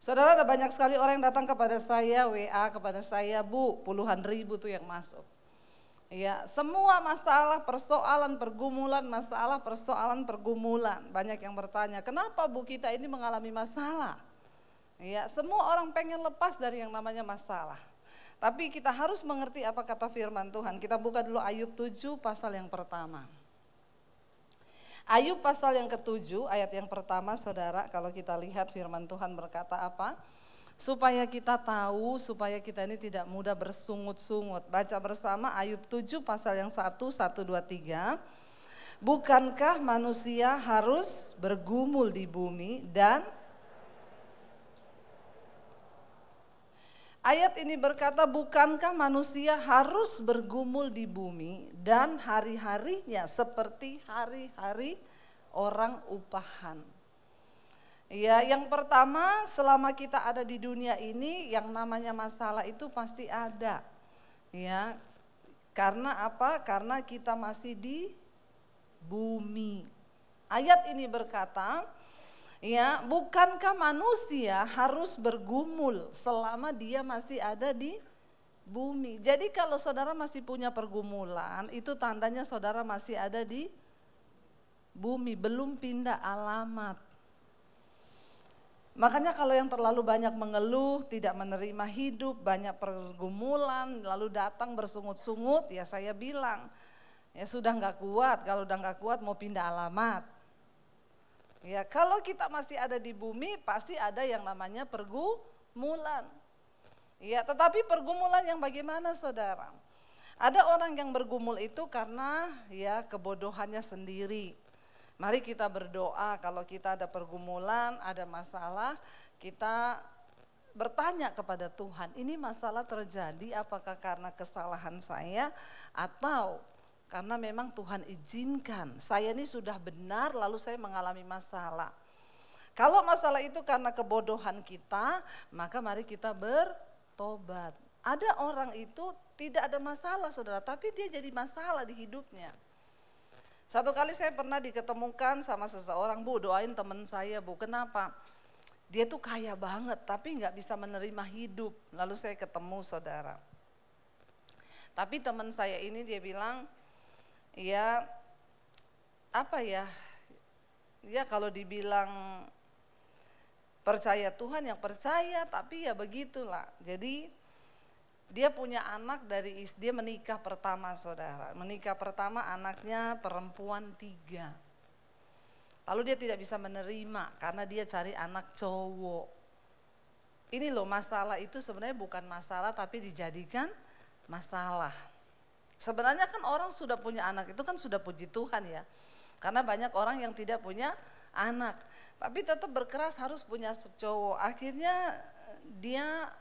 Saudara, ada banyak sekali orang yang datang kepada saya, WA kepada saya, Bu, puluhan ribu tuh yang masuk. Ya, semua masalah, persoalan, pergumulan, masalah, persoalan, pergumulan. Banyak yang bertanya, kenapa Bu kita ini mengalami masalah? Ya, semua orang pengen lepas dari yang namanya masalah. Tapi kita harus mengerti apa kata firman Tuhan. Kita buka dulu Ayub 7 pasal yang pertama. Ayub pasal yang ke-7 ayat yang pertama, saudara, kalau kita lihat firman Tuhan berkata apa? Supaya kita tahu, supaya kita ini tidak mudah bersungut-sungut. Baca bersama Ayub 7 pasal yang 1, 1, 2, 3. Bukankah manusia harus bergumul di bumi dan ayat ini berkata, bukankah manusia harus bergumul di bumi dan hari-harinya seperti hari-hari orang upahan. Ya, yang pertama, selama kita ada di dunia ini, yang namanya masalah itu pasti ada. Ya, karena apa? Karena kita masih di bumi. Ayat ini berkata, ya, bukankah manusia harus bergumul selama dia masih ada di bumi. Jadi kalau saudara masih punya pergumulan, itu tandanya saudara masih ada di bumi, belum pindah alamat. Makanya kalau yang terlalu banyak mengeluh, tidak menerima hidup, banyak pergumulan, lalu datang bersungut-sungut, ya saya bilang, ya sudah gak kuat, kalau udah gak kuat mau pindah alamat. Ya, kalau kita masih ada di bumi pasti ada yang namanya pergumulan. Ya, tetapi pergumulan yang bagaimana, saudara? Ada orang yang bergumul itu karena ya kebodohannya sendiri. Mari kita berdoa kalau kita ada pergumulan, ada masalah, kita bertanya kepada Tuhan, ini masalah terjadi apakah karena kesalahan saya atau karena memang Tuhan izinkan, saya ini sudah benar lalu saya mengalami masalah. Kalau masalah itu karena kebodohan kita, maka mari kita bertobat. Ada orang itu tidak ada masalah, saudara, tapi dia jadi masalah di hidupnya. Satu kali saya pernah diketemukan sama seseorang, Bu doain teman saya Bu, kenapa? Dia tuh kaya banget tapi gak bisa menerima hidup. Lalu saya ketemu, saudara. Tapi teman saya ini dia bilang, ya apa ya, ya kalau dibilang percaya Tuhan yang percaya, tapi ya begitulah. Jadi dia punya anak dia menikah pertama, saudara. Menikah pertama anaknya perempuan 3. Lalu dia tidak bisa menerima karena dia cari anak cowok. Ini loh, masalah itu sebenarnya bukan masalah tapi dijadikan masalah. Sebenarnya kan orang sudah punya anak itu kan sudah puji Tuhan ya. Karena banyak orang yang tidak punya anak. Tapi tetap berkeras harus punya cowok. Akhirnya dia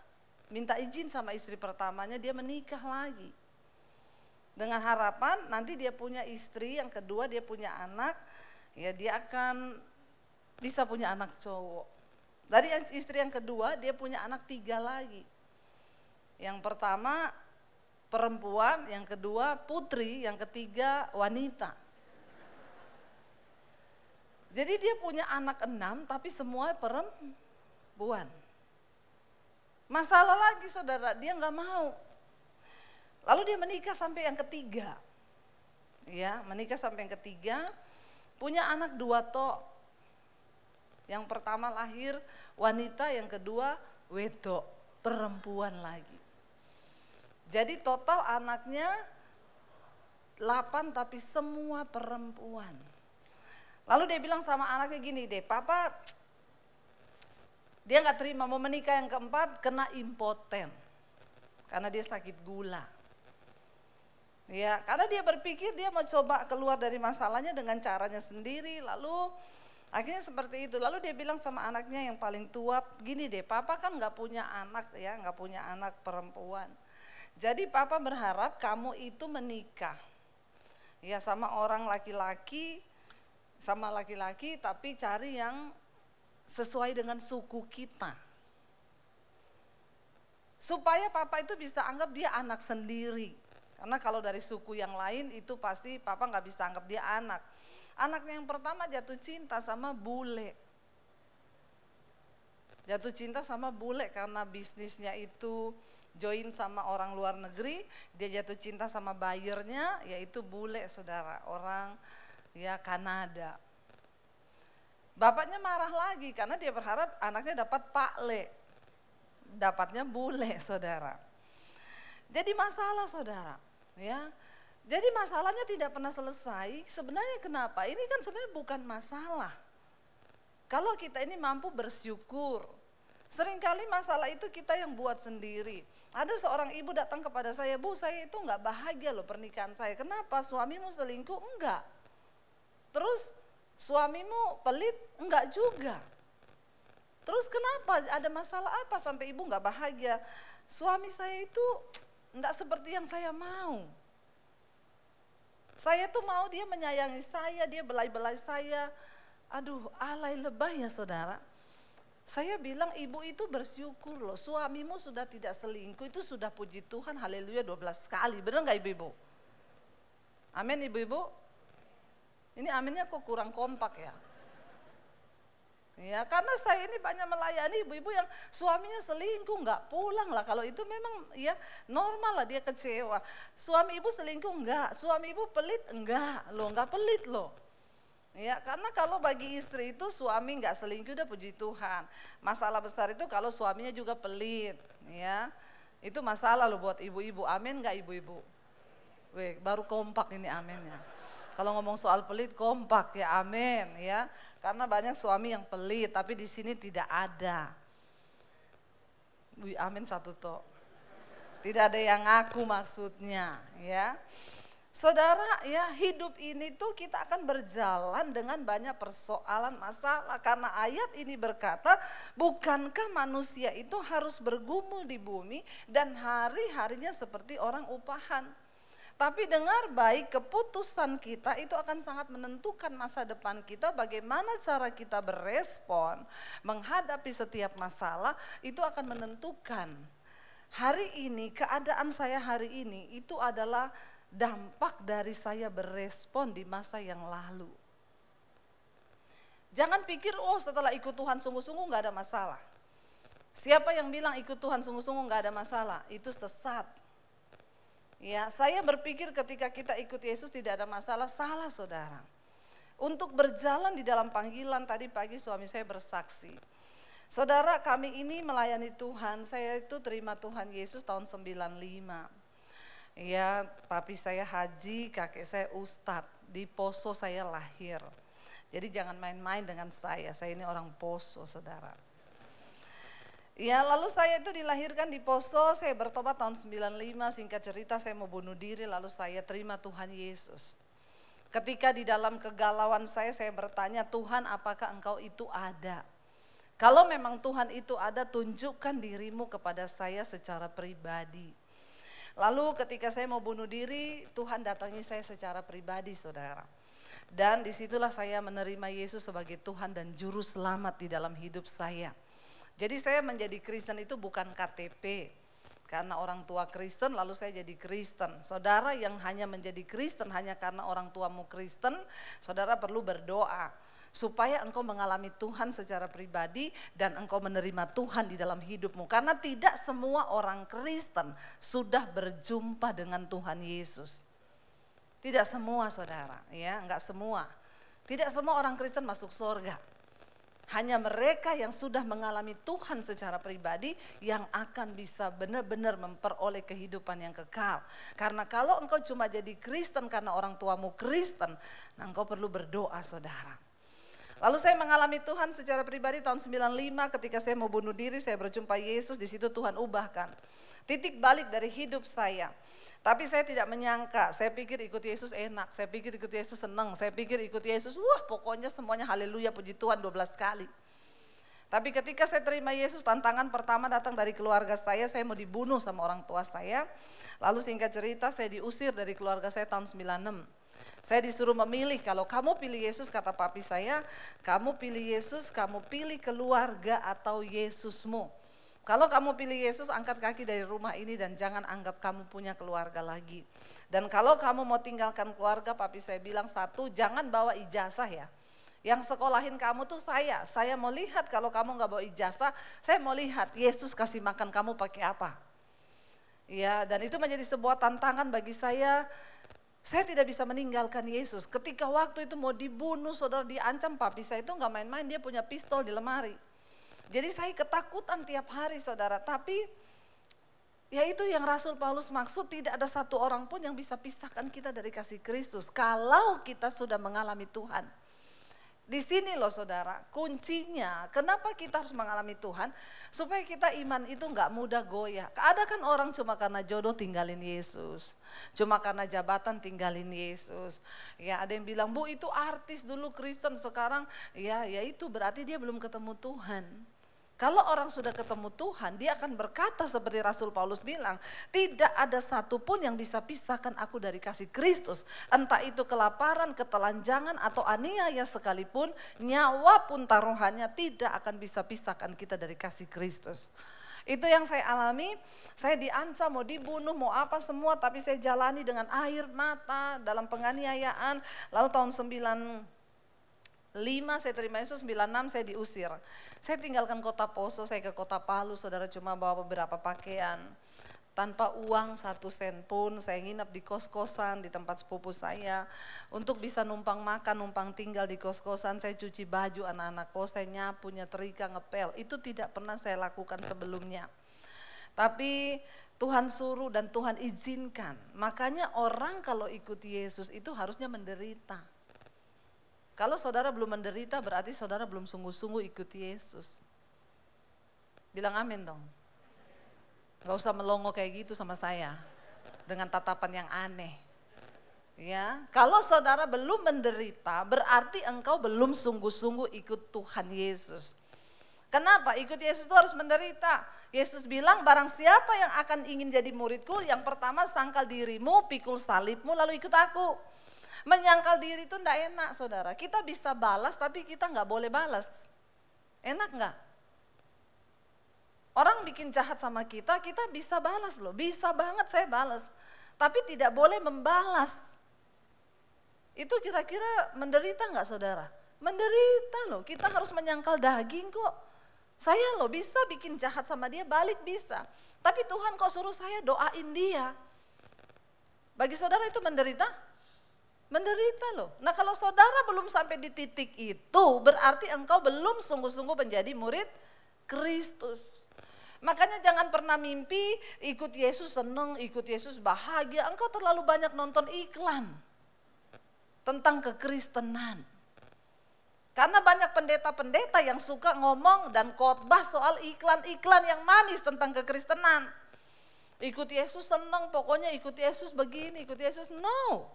minta izin sama istri pertamanya, dia menikah lagi. Dengan harapan nanti dia punya istri yang kedua, dia punya anak, ya dia akan bisa punya anak cowok. Dari istri yang kedua dia punya anak 3 lagi. Yang pertama perempuan, yang kedua putri, yang ketiga wanita. Jadi dia punya anak 6 tapi semua perempuan. Masalah lagi, saudara, dia nggak mau. Lalu dia menikah sampai yang ketiga. Ya, menikah sampai yang ketiga, punya anak 2 tok. Yang pertama lahir wanita, yang kedua wedok, perempuan lagi. Jadi total anaknya 8 tapi semua perempuan. Lalu dia bilang sama anaknya gini deh, Papa, dia gak terima, mau menikah yang keempat kena impoten. Karena dia sakit gula. Ya, karena dia berpikir dia mau coba keluar dari masalahnya dengan caranya sendiri. Lalu akhirnya seperti itu. Lalu dia bilang sama anaknya yang paling tua, gini deh, Papa kan gak punya anak ya, gak punya anak perempuan. Jadi Papa berharap kamu itu menikah ya sama orang laki-laki, sama laki-laki tapi cari yang sesuai dengan suku kita. Supaya Papa itu bisa anggap dia anak sendiri. Karena kalau dari suku yang lain itu pasti Papa gak bisa anggap dia anak. Anaknya yang pertama jatuh cinta sama bule. Jatuh cinta sama bule karena bisnisnya itu join sama orang luar negeri, dia jatuh cinta sama buyernya yaitu bule saudara, orang ya Kanada. Bapaknya marah lagi karena dia berharap anaknya dapat pakle, dapatnya bule saudara. Jadi masalah saudara ya. Jadi masalahnya tidak pernah selesai. Sebenarnya kenapa? Ini kan sebenarnya bukan masalah. Kalau kita ini mampu bersyukur. Seringkali masalah itu kita yang buat sendiri. Ada seorang ibu datang kepada saya, Bu, saya itu enggak bahagia loh pernikahan saya. Kenapa? Suamimu selingkuh? Enggak. Terus suamimu pelit? Enggak juga. Terus kenapa? Ada masalah apa sampai ibu enggak bahagia? Suami saya itu enggak seperti yang saya mau. Saya tuh mau dia menyayangi saya, dia belai-belai saya. Aduh, alay lebay ya saudara. Saya bilang ibu itu bersyukur loh, suamimu sudah tidak selingkuh, itu sudah puji Tuhan, haleluya 12 kali. Benar gak ibu-ibu? Amin ibu-ibu? Ini aminnya kok kurang kompak ya? Ya karena saya ini banyak melayani ibu-ibu yang suaminya selingkuh nggak pulang lah. Kalau itu memang ya normal lah dia kecewa. Suami ibu selingkuh enggak, suami ibu pelit enggak, loh nggak pelit loh. Ya karena kalau bagi istri itu suami nggak selingkuh udah puji Tuhan. Masalah besar itu kalau suaminya juga pelit, ya itu masalah loh buat ibu-ibu. Amin nggak ibu-ibu? Weh baru kompak ini aminnya. Kalau ngomong soal pelit kompak ya amin ya. Karena banyak suami yang pelit, tapi di sini tidak ada. Wih, amin satu toh. Tidak ada yang ngaku maksudnya, ya. Saudara, ya hidup ini tuh kita akan berjalan dengan banyak persoalan, masalah. Karena ayat ini berkata, bukankah manusia itu harus bergumul di bumi dan hari-harinya seperti orang upahan. Tapi dengar baik, keputusan kita itu akan sangat menentukan masa depan kita. Bagaimana cara kita berespon menghadapi setiap masalah itu akan menentukan. Hari ini, keadaan saya hari ini itu adalah dampak dari saya berespon di masa yang lalu. Jangan pikir, oh setelah ikut Tuhan sungguh-sungguh gak ada masalah. Siapa yang bilang ikut Tuhan sungguh-sungguh gak ada masalah? Itu sesat. Ya, saya berpikir ketika kita ikut Yesus tidak ada masalah, salah saudara. Untuk berjalan di dalam panggilan, tadi pagi suami saya bersaksi. Saudara, kami ini melayani Tuhan, saya itu terima Tuhan Yesus tahun 95. Ya, papi saya haji, kakek saya ustadz, di Poso saya lahir. Jadi jangan main-main dengan saya ini orang Poso saudara. Ya lalu saya itu dilahirkan di Poso, saya bertobat tahun 95, singkat cerita saya mau bunuh diri lalu saya terima Tuhan Yesus. Ketika di dalam kegalauan saya bertanya, Tuhan apakah engkau itu ada? Kalau memang Tuhan itu ada, tunjukkan dirimu kepada saya secara pribadi. Lalu ketika saya mau bunuh diri, Tuhan datangi saya secara pribadi saudara. Dan disitulah saya menerima Yesus sebagai Tuhan dan Juru Selamat di dalam hidup saya. Jadi saya menjadi Kristen itu bukan KTP, karena orang tua Kristen lalu saya jadi Kristen. Saudara yang hanya menjadi Kristen hanya karena orang tuamu Kristen, saudara perlu berdoa supaya engkau mengalami Tuhan secara pribadi dan engkau menerima Tuhan di dalam hidupmu. Karena tidak semua orang Kristen sudah berjumpa dengan Tuhan Yesus. Tidak semua saudara, ya enggak semua. Tidak semua orang Kristen masuk surga. Hanya mereka yang sudah mengalami Tuhan secara pribadi yang akan bisa benar-benar memperoleh kehidupan yang kekal. Karena kalau engkau cuma jadi Kristen karena orang tuamu Kristen, nah engkau perlu berdoa saudara. Lalu saya mengalami Tuhan secara pribadi tahun 95 ketika saya mau bunuh diri, saya berjumpa Yesus, di situ Tuhan ubahkan. Titik balik dari hidup saya. Tapi saya tidak menyangka, saya pikir ikut Yesus enak, saya pikir ikut Yesus senang, saya pikir ikut Yesus, wah pokoknya semuanya haleluya puji Tuhan 12 kali. Tapi ketika saya terima Yesus, tantangan pertama datang dari keluarga saya mau dibunuh sama orang tua saya. Lalu singkat cerita saya diusir dari keluarga saya tahun 96. Saya disuruh memilih, kalau kamu pilih Yesus kata papi saya, kamu pilih Yesus, kamu pilih keluarga atau Yesusmu. Kalau kamu pilih Yesus, angkat kaki dari rumah ini dan jangan anggap kamu punya keluarga lagi. Dan kalau kamu mau tinggalkan keluarga, papi saya bilang satu, jangan bawa ijazah ya. Yang sekolahin kamu tuh saya mau lihat kalau kamu nggak bawa ijazah, saya mau lihat Yesus kasih makan kamu pakai apa. Ya, dan itu menjadi sebuah tantangan bagi saya tidak bisa meninggalkan Yesus. Ketika waktu itu mau dibunuh, saudara, diancam, papi saya itu nggak main-main, dia punya pistol di lemari. Jadi saya ketakutan tiap hari, saudara, tapi ya itu yang Rasul Paulus maksud, tidak ada satu orang pun yang bisa pisahkan kita dari kasih Kristus kalau kita sudah mengalami Tuhan. Di sini loh saudara, kuncinya kenapa kita harus mengalami Tuhan, supaya kita iman itu nggak mudah goyah. Ada kan orang cuma karena jodoh tinggalin Yesus, cuma karena jabatan tinggalin Yesus. Ya ada yang bilang, Bu itu artis dulu Kristen, sekarang ya itu berarti dia belum ketemu Tuhan. Kalau orang sudah ketemu Tuhan, dia akan berkata seperti Rasul Paulus bilang, tidak ada satupun yang bisa pisahkan aku dari kasih Kristus. Entah itu kelaparan, ketelanjangan, atau aniaya sekalipun, nyawa pun taruhannya tidak akan bisa pisahkan kita dari kasih Kristus. Itu yang saya alami, saya diancam, mau dibunuh, mau apa semua, tapi saya jalani dengan air mata dalam penganiayaan. Lalu tahun 95 saya terima Yesus, 96 saya diusir. Saya tinggalkan kota Poso, saya ke kota Palu, saudara, cuma bawa beberapa pakaian. Tanpa uang 1 sen pun, saya nginep di kos-kosan di tempat sepupu saya. Untuk bisa numpang makan, numpang tinggal di kos-kosan, saya cuci baju anak-anak kos, saya nyapu, nyetrika, ngepel. Itu tidak pernah saya lakukan sebelumnya. Tapi Tuhan suruh dan Tuhan izinkan. Makanya orang kalau ikut Yesus itu harusnya menderita. Kalau saudara belum menderita berarti saudara belum sungguh-sungguh ikut Yesus. Bilang amin dong. Gak usah melongo kayak gitu sama saya. Dengan tatapan yang aneh. Ya, kalau saudara belum menderita berarti engkau belum sungguh-sungguh ikut Tuhan Yesus. Kenapa? Ikut Yesus itu harus menderita. Yesus bilang barang siapa yang akan ingin jadi muridku, yang pertama sangkal dirimu, pikul salibmu, lalu ikut aku. Menyangkal diri itu enggak enak saudara. Kita bisa balas tapi kita enggak boleh balas. Enak enggak? Orang bikin jahat sama kita, kita bisa balas loh. Bisa banget saya balas. Tapi tidak boleh membalas. Itu kira-kira menderita enggak saudara? Menderita loh. Kita harus menyangkal daging kok. Saya loh bisa bikin jahat sama dia, balik bisa. Tapi Tuhan kok suruh saya doain dia. Bagi saudara itu menderita? Menderita loh. Nah kalau saudara belum sampai di titik itu, berarti engkau belum sungguh-sungguh menjadi murid Kristus. Makanya jangan pernah mimpi ikut Yesus seneng, ikut Yesus bahagia. Engkau terlalu banyak nonton iklan tentang kekristenan. Karena banyak pendeta-pendeta yang suka ngomong dan khotbah soal iklan-iklan yang manis tentang kekristenan. Ikut Yesus seneng, pokoknya ikut Yesus begini, ikut Yesus. No.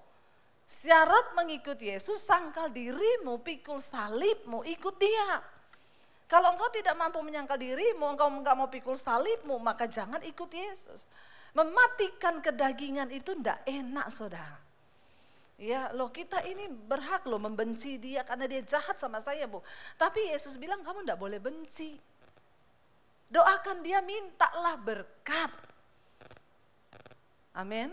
Syarat mengikuti Yesus, sangkal dirimu, pikul salibmu, ikut dia. Kalau engkau tidak mampu menyangkal dirimu, engkau enggak mau pikul salibmu, maka jangan ikut Yesus. Mematikan kedagingan itu enggak enak saudara. Ya loh, kita ini berhak loh membenci dia karena dia jahat sama saya Bu. Tapi Yesus bilang kamu enggak boleh benci. Doakan dia, mintalah berkat. Amin.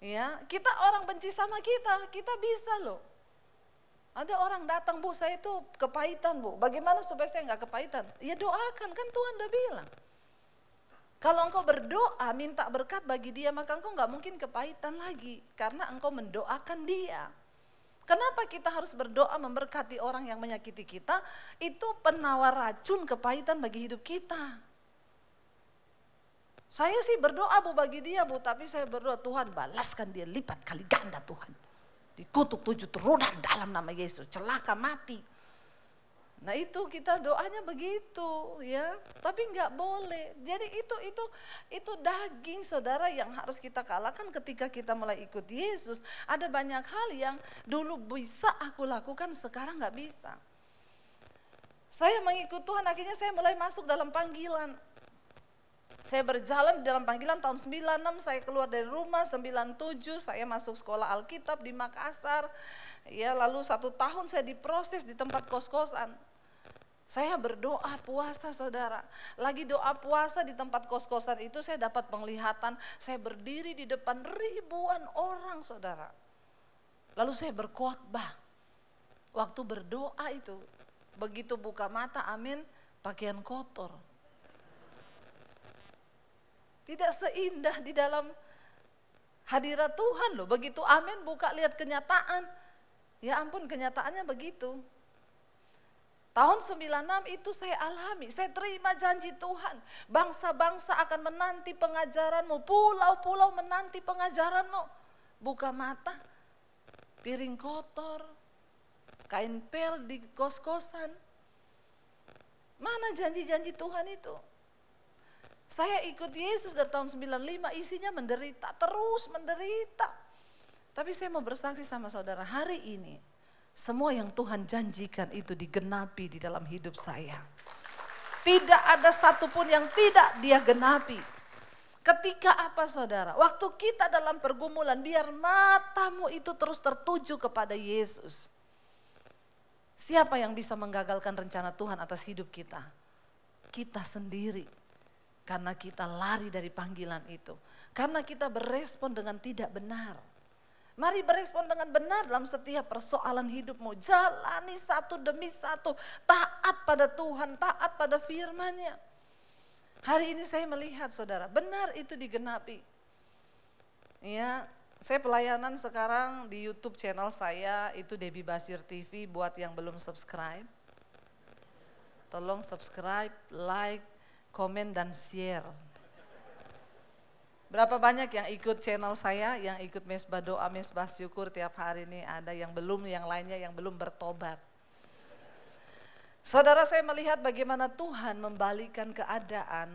Ya, kita orang benci sama kita bisa loh. Ada orang datang, Bu saya itu kepahitan Bu, bagaimana supaya saya nggak kepahitan? Ya doakan, kan Tuhan udah bilang. Kalau engkau berdoa minta berkat bagi dia, maka engkau nggak mungkin kepahitan lagi. Karena engkau mendoakan dia. Kenapa kita harus berdoa memberkati orang yang menyakiti kita? Itu penawar racun kepahitan bagi hidup kita. Saya sih berdoa Bu bagi dia Bu, tapi saya berdoa Tuhan balaskan dia lipat kali ganda Tuhan. Dikutuk 7 turunan dalam nama Yesus, celaka mati. Nah itu kita doanya begitu ya, tapi nggak boleh. Jadi itu daging saudara yang harus kita kalahkan ketika kita mulai ikut Yesus. Ada banyak hal yang dulu bisa aku lakukan, sekarang nggak bisa. Saya mengikut Tuhan, akhirnya saya mulai masuk dalam panggilan. Saya berjalan di dalam panggilan tahun 96, saya keluar dari rumah, 97 saya masuk sekolah Alkitab di Makassar. Ya, lalu 1 tahun saya diproses di tempat kos-kosan. Saya berdoa puasa saudara. Lagi doa puasa di tempat kos-kosan itu saya dapat penglihatan, saya berdiri di depan ribuan orang saudara. Lalu saya berkhotbah. Waktu berdoa itu, begitu buka mata, amin, pakaian kotor. Tidak seindah di dalam hadirat Tuhan loh. Begitu amin buka lihat kenyataan. Ya ampun, kenyataannya begitu. Tahun 96 itu saya alami, saya terima janji Tuhan. Bangsa-bangsa akan menanti pengajaranmu, pulau-pulau menanti pengajaranmu. Buka mata, piring kotor, kain pel di kos-kosan. Mana janji-janji Tuhan itu? Saya ikut Yesus dari tahun 95, isinya menderita, terus menderita. Tapi saya mau bersaksi sama saudara, hari ini semua yang Tuhan janjikan itu digenapi di dalam hidup saya. Tidak ada satupun yang tidak Dia genapi. Ketika apa saudara? Waktu kita dalam pergumulan, biar matamu itu terus tertuju kepada Yesus. Siapa yang bisa menggagalkan rencana Tuhan atas hidup kita? Kita sendiri. Karena kita lari dari panggilan itu. Karena kita berespon dengan tidak benar. Mari berespon dengan benar dalam setiap persoalan hidupmu. Jalani satu demi satu. Taat pada Tuhan, taat pada firman-Nya. Hari ini saya melihat saudara, benar itu digenapi. Ya, saya pelayanan sekarang di YouTube channel saya, itu Debbie Basir TV, buat yang belum subscribe. Tolong subscribe, like, komen dan share. Berapa banyak yang ikut channel saya, yang ikut mesbah doa, mesbah syukur tiap hari ini, ada yang belum, yang lainnya yang belum bertobat. Saudara, saya melihat bagaimana Tuhan membalikkan keadaan.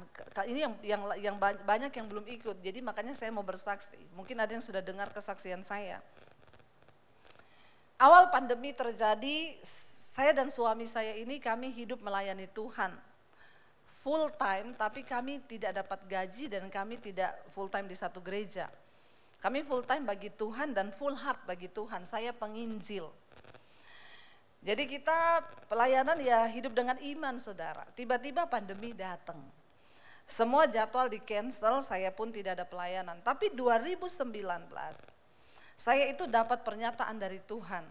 Ini yang banyak yang belum ikut, jadi makanya saya mau bersaksi. Mungkin ada yang sudah dengar kesaksian saya. Awal pandemi terjadi, saya dan suami saya ini kami hidup melayani Tuhan. Full time, tapi kami tidak dapat gaji dan kami tidak full time di satu gereja. Kami full time bagi Tuhan dan full heart bagi Tuhan. Saya penginjil. Jadi kita pelayanan ya hidup dengan iman saudara. Tiba-tiba pandemi datang. Semua jadwal di cancel, saya pun tidak ada pelayanan. Tapi 2019 saya itu dapat pernyataan dari Tuhan.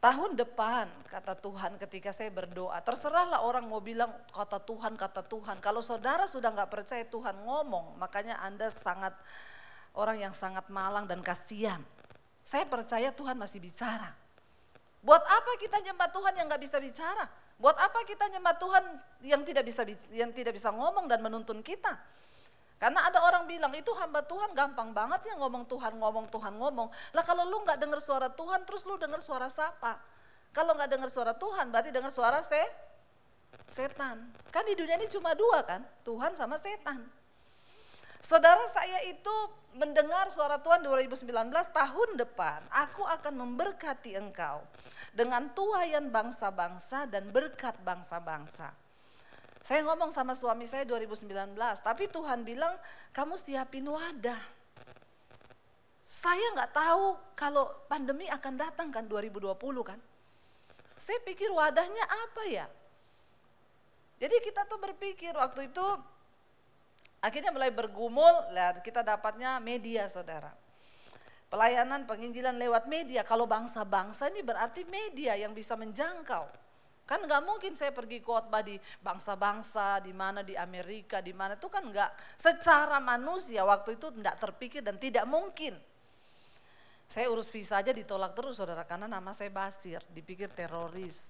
Tahun depan, kata Tuhan ketika saya berdoa, terserahlah orang mau bilang kata Tuhan, kata Tuhan. Kalau saudara sudah gak percaya Tuhan ngomong, makanya Anda orang yang sangat malang dan kasihan. Saya percaya Tuhan masih bicara. Buat apa kita nyembah Tuhan yang gak bisa bicara? Buat apa kita nyembah Tuhan yang tidak bisa ngomong dan menuntun kita? Karena ada orang bilang itu hamba Tuhan gampang banget ya ngomong Tuhan ngomong. Lah kalau lu gak dengar suara Tuhan terus lu dengar suara siapa? Kalau gak dengar suara Tuhan berarti dengar suara setan. Kan di dunia ini cuma dua kan, Tuhan sama setan. Saudara, saya itu mendengar suara Tuhan 2019, tahun depan aku akan memberkati engkau dengan tuaian bangsa-bangsa dan berkat bangsa-bangsa. Saya ngomong sama suami saya 2019, tapi Tuhan bilang kamu siapin wadah. Saya nggak tahu kalau pandemi akan datang kan 2020 kan. Saya pikir wadahnya apa ya? Jadi kita tuh berpikir waktu itu akhirnya mulai bergumul, kita dapatnya media saudara. Pelayanan penginjilan lewat media, kalau bangsa-bangsa ini berarti media yang bisa menjangkau. Kan nggak mungkin saya pergi khotbah di bangsa-bangsa, di mana di Amerika, di mana itu kan nggak, secara manusia waktu itu tidak terpikir dan tidak mungkin. Saya urus visa aja ditolak terus saudara, karena nama saya Basir, dipikir teroris.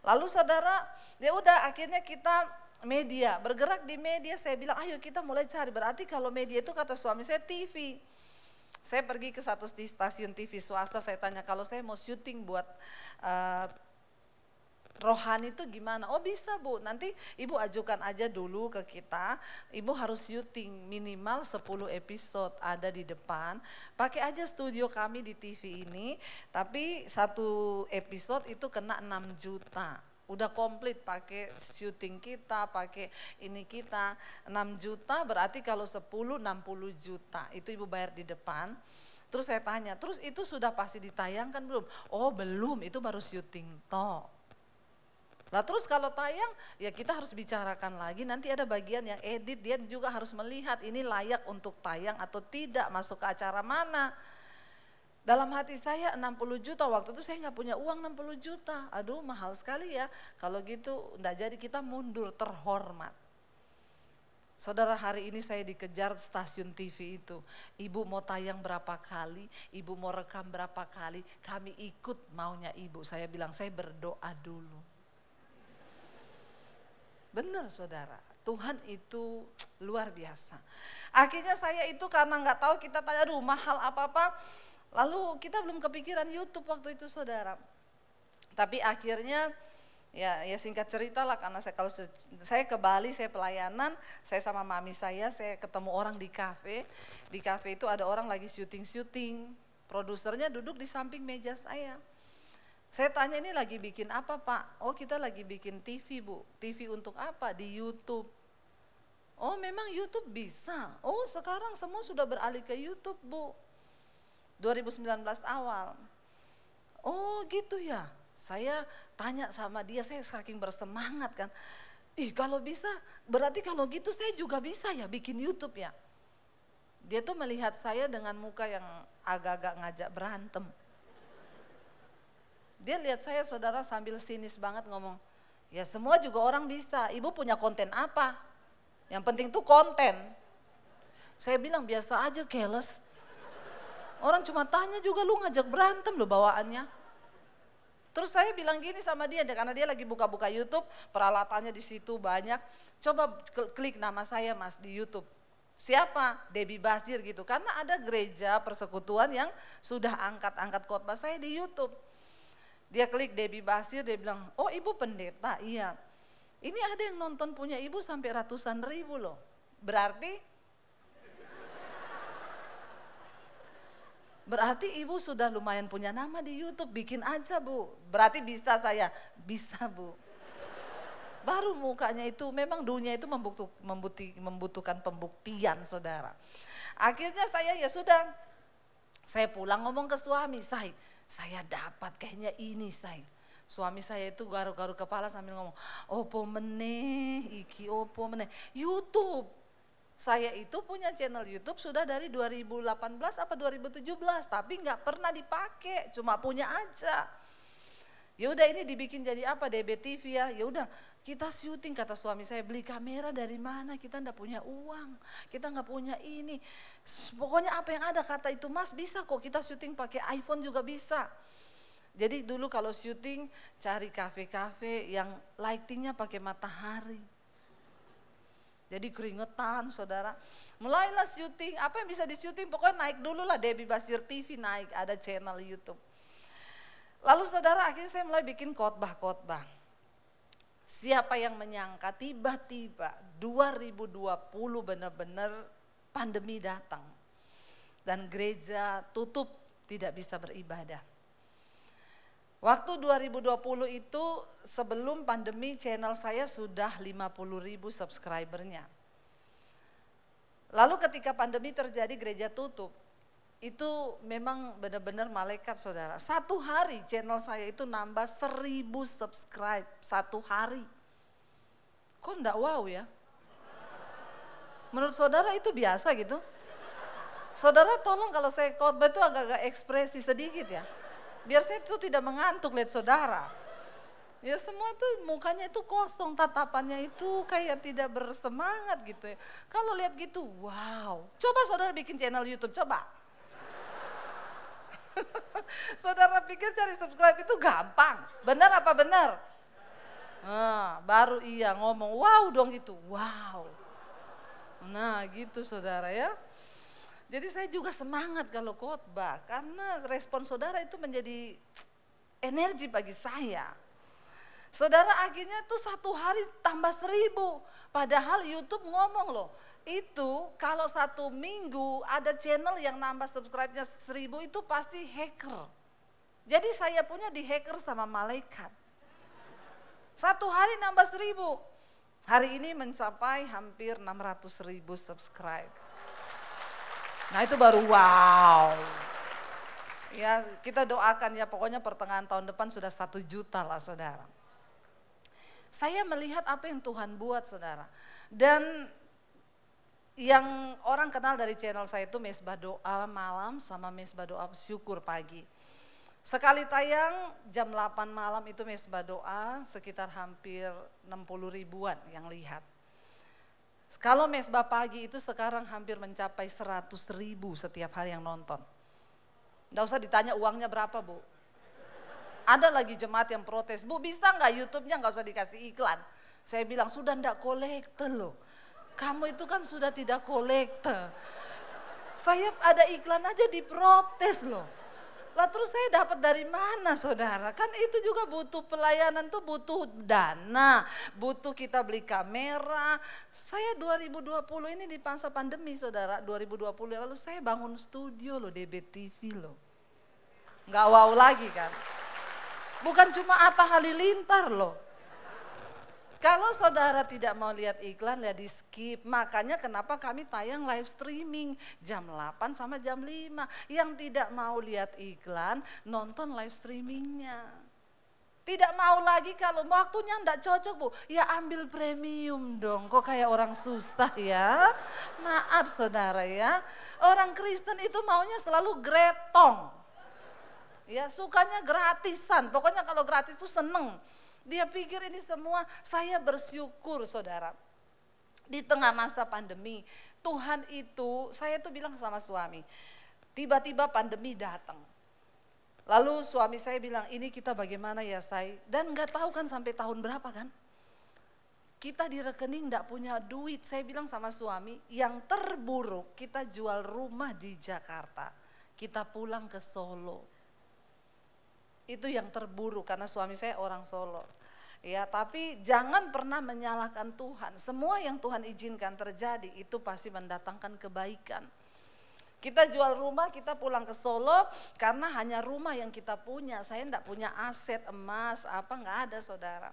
Lalu saudara, ya udah akhirnya kita media, bergerak di media, saya bilang ayo kita mulai cari, berarti kalau media itu kata suami saya TV. Saya pergi ke satu stasiun TV swasta, saya tanya kalau saya mau syuting buat rohani itu gimana? Oh bisa Bu, nanti Ibu ajukan aja dulu ke kita, Ibu harus syuting minimal 10 episode ada di depan, pakai aja studio kami di TV ini, tapi satu episode itu kena 6 juta. Udah komplit pakai syuting kita, pakai ini kita 6 juta berarti kalau 10 60 juta itu Ibu bayar di depan. Terus saya tanya, terus itu sudah pasti ditayangkan belum? Oh belum, itu baru syuting toh. Nah terus kalau tayang ya kita harus bicarakan lagi, nanti ada bagian yang edit, dia juga harus melihat ini layak untuk tayang atau tidak, masuk ke acara mana. Dalam hati saya 60 juta, waktu itu saya nggak punya uang 60 juta. Aduh mahal sekali ya, kalau gitu enggak jadi, kita mundur, terhormat. Saudara, hari ini saya dikejar stasiun TV itu. Ibu mau tayang berapa kali, ibu mau rekam berapa kali, kami ikut maunya ibu. Saya bilang, saya berdoa dulu. Benar saudara, Tuhan itu luar biasa. Akhirnya saya itu karena nggak tahu, kita tanya, aduh mahal apa-apa. Lalu kita belum kepikiran YouTube waktu itu saudara. Tapi akhirnya ya singkat cerita lah, karena kalau saya ke Bali, saya pelayanan, saya sama mami saya ketemu orang di kafe. Di kafe itu ada orang lagi syuting, produsernya duduk di samping meja saya. Saya tanya, ini lagi bikin apa Pak? Oh kita lagi bikin TV Bu. TV untuk apa? Di YouTube. Oh memang YouTube bisa? Oh sekarang semua sudah beralih ke YouTube Bu. 2019 awal. Oh gitu ya. Saya tanya sama dia, saya saking bersemangat kan. Ih kalau bisa, berarti kalau gitu saya juga bisa ya bikin YouTube ya. Dia tuh melihat saya dengan muka yang agak-agak ngajak berantem. Dia lihat saya saudara sambil sinis banget ngomong, ya semua juga orang bisa, ibu punya konten apa? Yang penting tuh konten. Saya bilang biasa aja, keles. Orang cuma tanya juga, lu ngajak berantem lo bawaannya. Terus saya bilang gini sama dia, karena dia lagi buka-buka YouTube, peralatannya di situ banyak. Coba klik nama saya Mas di YouTube. Siapa? Debbie Basir gitu. Karena ada gereja persekutuan yang sudah angkat-angkat khotbah saya di YouTube. Dia klik Debbie Basir, dia bilang, oh ibu pendeta, iya. Ini ada yang nonton punya ibu sampai ratusan ribu loh. Berarti ibu sudah lumayan punya nama di YouTube, bikin aja Bu. Berarti bisa saya, bisa Bu. Baru mukanya itu, memang dunia itu membutuhkan pembuktian saudara. Akhirnya saya ya sudah, saya pulang ngomong ke suami, saya dapat kayaknya ini say. Suami saya itu garu-garu kepala sambil ngomong, opo meneh, iki opo meneh, YouTube. Saya itu punya channel YouTube sudah dari 2018 apa 2017, tapi nggak pernah dipakai, cuma punya aja. Ya udah ini dibikin jadi apa, DB TV ya. Ya udah kita syuting, kata suami saya, beli kamera dari mana? Kita nggak punya uang, kita nggak punya ini. Pokoknya apa yang ada, kata itu Mas bisa kok kita syuting pakai iPhone juga bisa. Jadi dulu kalau syuting cari kafe-kafe yang lightingnya pakai matahari. Jadi keringetan saudara, mulailah syuting, apa yang bisa di-syuting pokoknya naik dulu lah, Debbie Basir TV naik, ada channel YouTube. Lalu saudara akhirnya saya mulai bikin khotbah. Siapa yang menyangka tiba-tiba 2020 benar-benar pandemi datang. Dan gereja tutup, tidak bisa beribadah. Waktu 2020 itu sebelum pandemi channel saya sudah 50.000 subscribernya. Lalu ketika pandemi terjadi gereja tutup, itu memang benar-benar malaikat saudara. Satu hari channel saya itu nambah 1.000 subscribe, satu hari. Kok enggak wow ya? Menurut saudara itu biasa gitu? Saudara tolong kalau saya khotbah itu agak-agak ekspresi sedikit ya. Biar saya itu tidak mengantuk lihat saudara. Ya semua tuh mukanya itu kosong, tatapannya itu kayak tidak bersemangat gitu ya. Kalau lihat gitu, wow. Coba saudara bikin channel YouTube, coba. Saudara pikir cari subscribe itu gampang, benar apa benar? Nah, baru iya ngomong, wow dong gitu, wow. Nah gitu saudara ya. Jadi saya juga semangat kalau khotbah, karena respon saudara itu menjadi energi bagi saya. Saudara akhirnya tuh satu hari tambah 1.000, padahal YouTube ngomong loh, itu kalau satu minggu ada channel yang nambah subscribe-nya 1.000 itu pasti hacker. Jadi saya punya di hacker sama malaikat. Satu hari nambah 1.000, hari ini mencapai hampir 600.000 subscribe. Nah itu baru wow. Ya kita doakan ya, pokoknya pertengahan tahun depan sudah 1 juta lah saudara. Saya melihat apa yang Tuhan buat saudara. Dan yang orang kenal dari channel saya itu Mesbah Doa malam sama Mesbah Doa Syukur pagi. Sekali tayang jam 8 malam itu Mesbah Doa sekitar hampir 60 ribuan yang lihat. Kalau Mesbah pagi itu sekarang hampir mencapai 100 ribu setiap hari yang nonton. Nggak usah ditanya uangnya berapa, Bu. Ada lagi jemaat yang protes, Bu bisa nggak YouTube-nya nggak usah dikasih iklan. Saya bilang sudah nggak kolekte loh. Kamu itu kan sudah tidak kolekte. Saya ada iklan aja diprotes loh. Lah terus saya dapat dari mana saudara? Kan itu juga butuh pelayanan tuh butuh dana. Butuh kita beli kamera. Saya 2020 ini di masa pandemi saudara. 2020 lalu saya bangun studio loh DBTV loh. Nggak wow lagi kan. Bukan cuma Atta Halilintar loh. Kalau saudara tidak mau lihat iklan, lihat di skip. Makanya kenapa kami tayang live streaming jam 8 sama jam 5. Yang tidak mau lihat iklan, nonton live streamingnya. Tidak mau lagi kalau waktunya enggak cocok, Bu. Ya ambil premium dong, kok kayak orang susah ya. Maaf saudara ya, orang Kristen itu maunya selalu gretong. Ya sukanya gratisan, pokoknya kalau gratis itu seneng. Dia pikir ini semua, saya bersyukur saudara. Di tengah masa pandemi, Tuhan itu, saya tuh bilang sama suami, tiba-tiba pandemi datang. Lalu suami saya bilang, ini kita bagaimana ya say? Dan gak tahu kan sampai tahun berapa kan? Kita di rekening gak punya duit. Saya bilang sama suami, yang terburuk kita jual rumah di Jakarta. Kita pulang ke Solo. Itu yang terburuk karena suami saya orang Solo. Ya, tapi jangan pernah menyalahkan Tuhan. Semua yang Tuhan izinkan terjadi itu pasti mendatangkan kebaikan. Kita jual rumah, kita pulang ke Solo karena hanya rumah yang kita punya. Saya enggak punya aset emas, apa enggak ada saudara.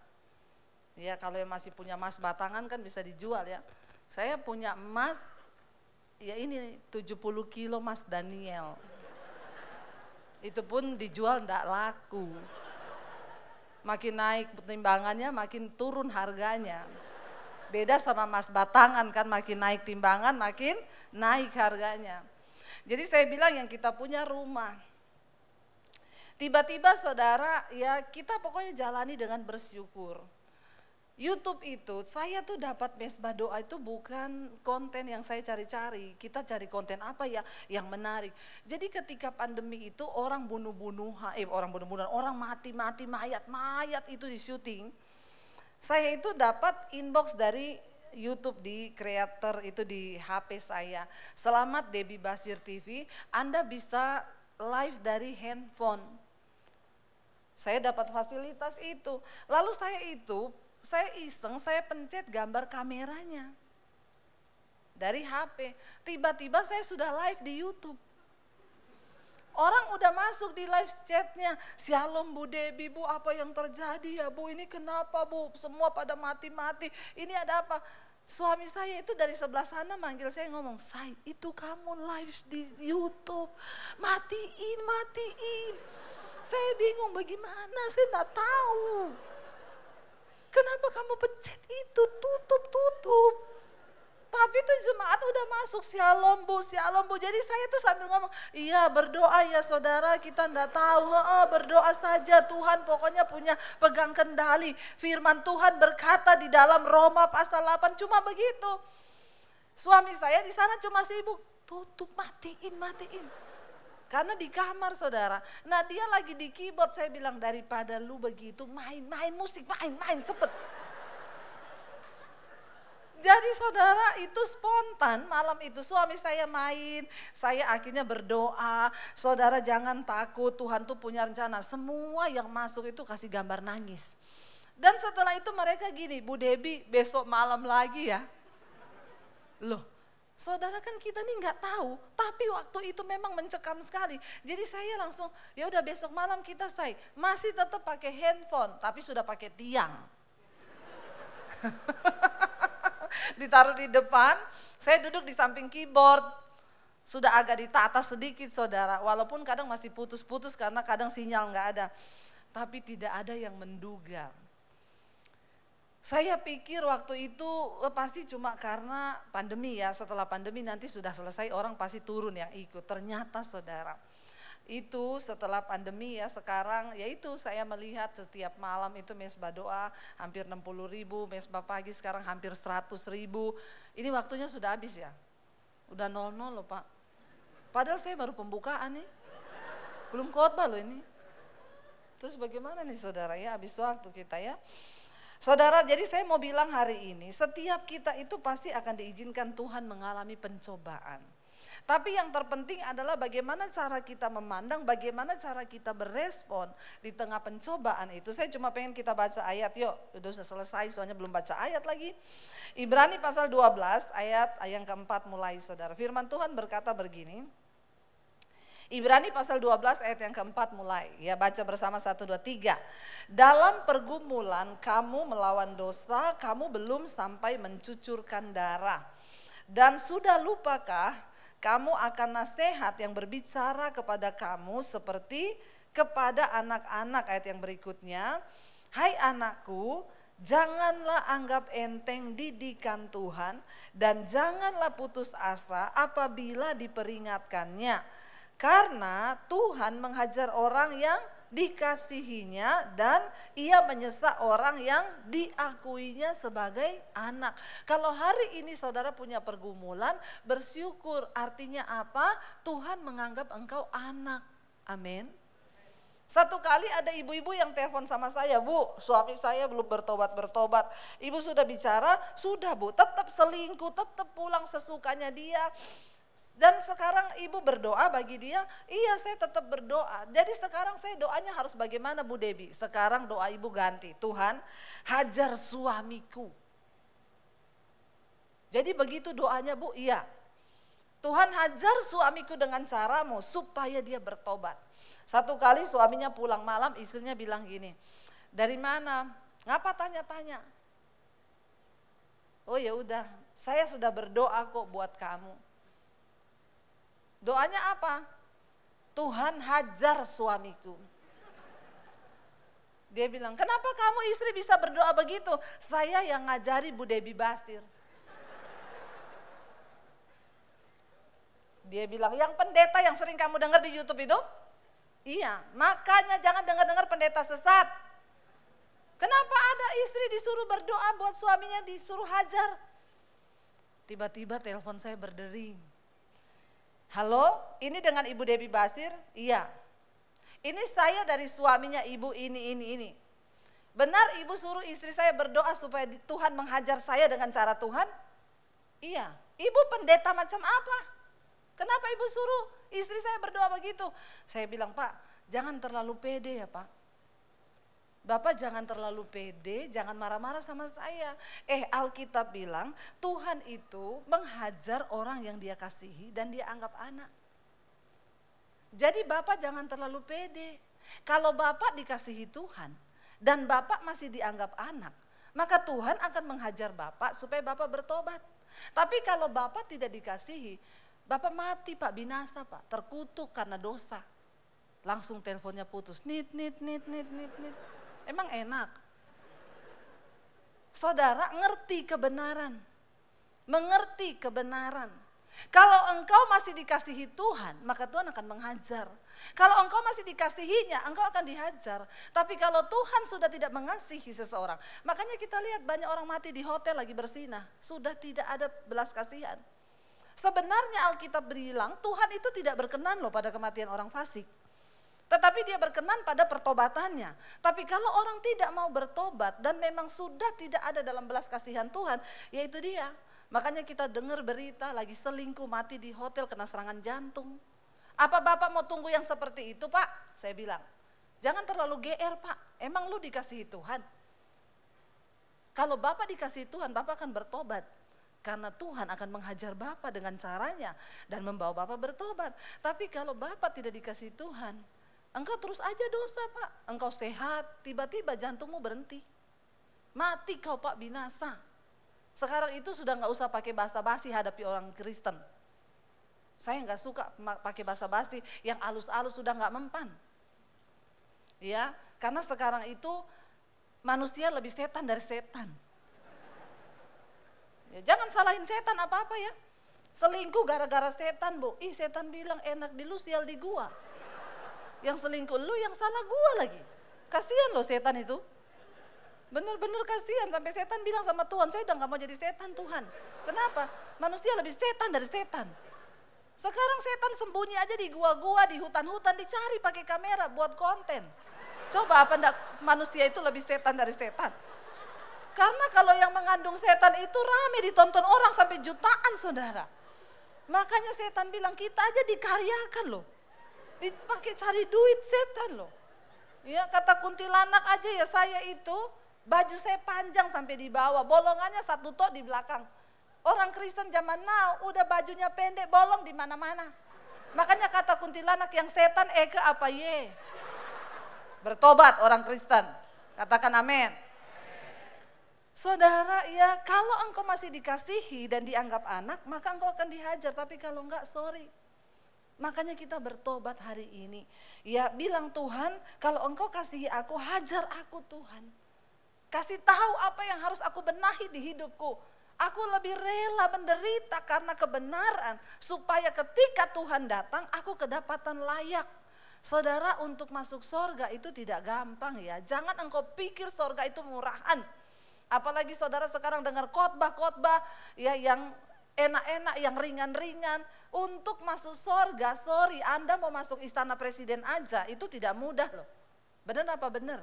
Ya, kalau yang masih punya emas batangan kan bisa dijual ya. Saya punya emas, ya ini 70 kilo Mas Daniel. Itu pun dijual enggak laku. Makin naik timbangannya makin turun harganya. Beda sama emas batangan kan, makin naik timbangan makin naik harganya. Jadi saya bilang yang kita punya rumah. Tiba-tiba saudara ya kita pokoknya jalani dengan bersyukur. YouTube itu saya tuh dapat Mesbah Doa itu bukan konten yang saya cari-cari. Kita cari konten apa ya yang menarik. Jadi ketika pandemi itu orang bunuh-bunuhan, orang mati-mati mayat itu di syuting. Saya itu dapat inbox dari YouTube di creator itu di HP saya. Selamat Debbie Basir TV, Anda bisa live dari handphone. Saya dapat fasilitas itu. Lalu saya iseng, saya pencet gambar kameranya dari HP. Tiba-tiba saya sudah live di YouTube. Orang udah masuk di live chatnya, Shalom Bu Debbie, Bu apa yang terjadi ya Bu, ini kenapa Bu, semua pada mati-mati, ini ada apa? Suami saya itu dari sebelah sana manggil saya ngomong, say itu kamu live di YouTube, matiin. Saya bingung bagaimana, saya nggak tahu. Kenapa kamu pencet itu, tutup. Tapi tuh jemaat udah masuk, Shalom Bu. Jadi saya tuh sambil ngomong, iya berdoa ya saudara, kita enggak tahu, berdoa saja Tuhan pokoknya punya pegang kendali. Firman Tuhan berkata di dalam Roma pasal 8 cuma begitu. Suami saya di sana cuma sibuk, tutup, matiin. Karena di kamar saudara, nah dia lagi di keyboard, saya bilang daripada lu begitu main musik, main cepet. Jadi saudara itu spontan malam itu suami saya main, saya akhirnya berdoa, saudara jangan takut Tuhan tuh punya rencana, semua yang masuk itu kasih gambar nangis. Dan setelah itu mereka gini, Bu Debbie besok malam lagi ya. Loh, saudara kan kita nih nggak tahu, tapi waktu itu memang mencekam sekali. Jadi saya langsung, ya udah besok malam kita masih tetap pakai handphone, tapi sudah pakai tiang. Ditaruh di depan, saya duduk di samping keyboard. Sudah agak ditata sedikit saudara, walaupun kadang masih putus-putus karena kadang sinyal nggak ada. Tapi tidak ada yang menduga. Saya pikir waktu itu pasti cuma karena pandemi ya, setelah pandemi nanti sudah selesai orang pasti turun yang ikut. Ternyata saudara, itu setelah pandemi ya sekarang, yaitu saya melihat setiap malam itu mesbah doa hampir 60.000, mesbah pagi sekarang hampir 100.000. Ini waktunya sudah habis ya, udah 00 loh Pak. Padahal saya baru pembukaan nih, belum khotbah loh ini. Terus bagaimana nih saudara ya, habis waktu kita ya. Saudara, jadi saya mau bilang hari ini, setiap kita itu pasti akan diizinkan Tuhan mengalami pencobaan. Tapi yang terpenting adalah bagaimana cara kita memandang, bagaimana cara kita berespon di tengah pencobaan itu. Saya cuma pengen kita baca ayat, yuk, udah selesai soalnya belum baca ayat lagi. Ibrani pasal 12 ayat yang keempat mulai saudara. Firman Tuhan berkata begini. Ibrani pasal 12 ayat yang keempat mulai, ya baca bersama 1, 2, 3. Dalam pergumulan kamu melawan dosa, kamu belum sampai mencucurkan darah. Dan sudah lupakah kamu akan nasihat yang berbicara kepada kamu seperti kepada anak-anak, ayat yang berikutnya. Hai anakku, janganlah anggap enteng didikan Tuhan dan janganlah putus asa apabila diperingatkannya. Karena Tuhan menghajar orang yang dikasihinya dan ia menyesa orang yang diakuinya sebagai anak. Kalau hari ini saudara punya pergumulan, bersyukur. Artinya apa? Tuhan menganggap engkau anak. Amin. Satu kali ada ibu-ibu yang telepon sama saya, Bu, suami saya belum bertobat. Ibu sudah bicara, sudah Bu, tetap selingkuh, tetap pulang sesukanya dia. Dan sekarang ibu berdoa bagi dia, iya saya tetap berdoa. Jadi sekarang saya doanya harus bagaimana Bu Debbie? Sekarang doa ibu ganti, Tuhan hajar suamiku. Jadi begitu doanya Bu, iya. Tuhan hajar suamiku dengan caramu supaya dia bertobat. Satu kali suaminya pulang malam, istrinya bilang gini, dari mana? Ngapa tanya-tanya? Oh ya udah, saya sudah berdoa kok buat kamu. Doanya apa? Tuhan hajar suamiku. Dia bilang, kenapa kamu istri bisa berdoa begitu? Saya yang ngajari Bu Debbie Basir. Dia bilang, yang pendeta yang sering kamu dengar di YouTube itu? Iya, makanya jangan dengar-dengar pendeta sesat. Kenapa ada istri disuruh berdoa buat suaminya disuruh hajar? Tiba-tiba telepon saya berdering. Halo, ini dengan Ibu Debbie Basir? Iya. Ini saya dari suaminya ibu ini. Benar ibu suruh istri saya berdoa supaya Tuhan menghajar saya dengan cara Tuhan? Iya. Ibu pendeta macam apa? Kenapa ibu suruh istri saya berdoa begitu? Saya bilang, Pak, jangan terlalu pede ya Pak. Bapak jangan terlalu pede, jangan marah-marah sama saya. Alkitab bilang Tuhan itu menghajar orang yang dia kasihi dan dia anggap anak. Jadi Bapak jangan terlalu pede. Kalau Bapak dikasihi Tuhan dan Bapak masih dianggap anak, maka Tuhan akan menghajar Bapak supaya Bapak bertobat. Tapi kalau Bapak tidak dikasihi, Bapak mati Pak, binasa Pak, terkutuk karena dosa. Langsung teleponnya putus, nit. Emang enak? Saudara ngerti kebenaran, mengerti kebenaran. Kalau engkau masih dikasihi Tuhan, maka Tuhan akan menghajar. Kalau engkau masih dikasihinya, engkau akan dihajar. Tapi kalau Tuhan sudah tidak mengasihi seseorang, makanya kita lihat banyak orang mati di hotel lagi bersinah, sudah tidak ada belas kasihan. Sebenarnya Alkitab bilang Tuhan itu tidak berkenan loh pada kematian orang fasik. Tetapi dia berkenan pada pertobatannya. Tapi kalau orang tidak mau bertobat dan memang sudah tidak ada dalam belas kasihan Tuhan, yaitu dia. Makanya kita dengar berita lagi selingkuh, mati di hotel, kena serangan jantung. Apa Bapak mau tunggu yang seperti itu Pak? Saya bilang, jangan terlalu GR Pak, emang lu dikasihi Tuhan? Kalau Bapak dikasihi Tuhan, Bapak akan bertobat. Karena Tuhan akan menghajar Bapak dengan caranya dan membawa Bapak bertobat. Tapi kalau Bapak tidak dikasihi Tuhan, engkau terus aja dosa Pak. Engkau sehat, tiba-tiba jantungmu berhenti. Mati kau Pak, binasa. Sekarang itu sudah gak usah pakai basa-basi hadapi orang Kristen. Saya gak suka pakai basa-basi yang alus-alus, sudah gak mempan. Ya, karena sekarang itu manusia lebih setan dari setan. Ya, jangan salahin setan apa-apa ya. Selingkuh gara-gara setan, Bu. Ih, setan bilang enak di lu, sial di gua. Yang selingkuh lu, yang salah gua lagi. Kasihan loh setan itu. Bener-bener kasihan, sampai setan bilang sama Tuhan, saya udah gak mau jadi setan Tuhan. Kenapa? Manusia lebih setan dari setan. Sekarang setan sembunyi aja di gua-gua, di hutan-hutan, dicari pakai kamera buat konten. Coba apa enggak manusia itu lebih setan dari setan? Karena kalau yang mengandung setan itu rame ditonton orang sampai jutaan, saudara. Makanya setan bilang kita aja dikaryakan loh. Dipakai cari duit setan loh. Ya, kata kuntilanak aja ya, saya itu baju saya panjang sampai di bawah, bolongannya 1 tok di belakang. Orang Kristen zaman now udah bajunya pendek, bolong di mana-mana. Makanya kata kuntilanak yang setan eke apa ye? Bertobat orang Kristen. Katakan amin. Saudara, ya kalau engkau masih dikasihi dan dianggap anak, maka engkau akan dihajar. Tapi kalau enggak, sorry. Makanya kita bertobat hari ini. Ya bilang Tuhan, kalau engkau kasihi aku, hajar aku Tuhan. Kasih tahu apa yang harus aku benahi di hidupku. Aku lebih rela menderita karena kebenaran. Supaya ketika Tuhan datang, aku kedapatan layak. Saudara, untuk masuk sorga itu tidak gampang ya. Jangan engkau pikir sorga itu murahan. Apalagi saudara sekarang dengar khotbah-khotbah ya, yang enak-enak, yang ringan-ringan. Untuk masuk sorga, sorry, Anda mau masuk istana presiden aja, itu tidak mudah loh. Benar apa benar?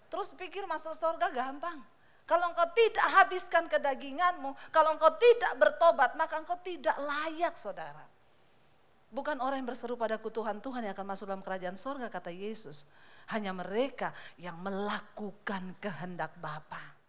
Terus pikir masuk sorga gampang. Kalau engkau tidak habiskan kedaginganmu, kalau engkau tidak bertobat, maka engkau tidak layak, saudara. Bukan orang yang berseru padaku Tuhan, Tuhan yang akan masuk dalam kerajaan sorga, kata Yesus. Hanya mereka yang melakukan kehendak Bapa.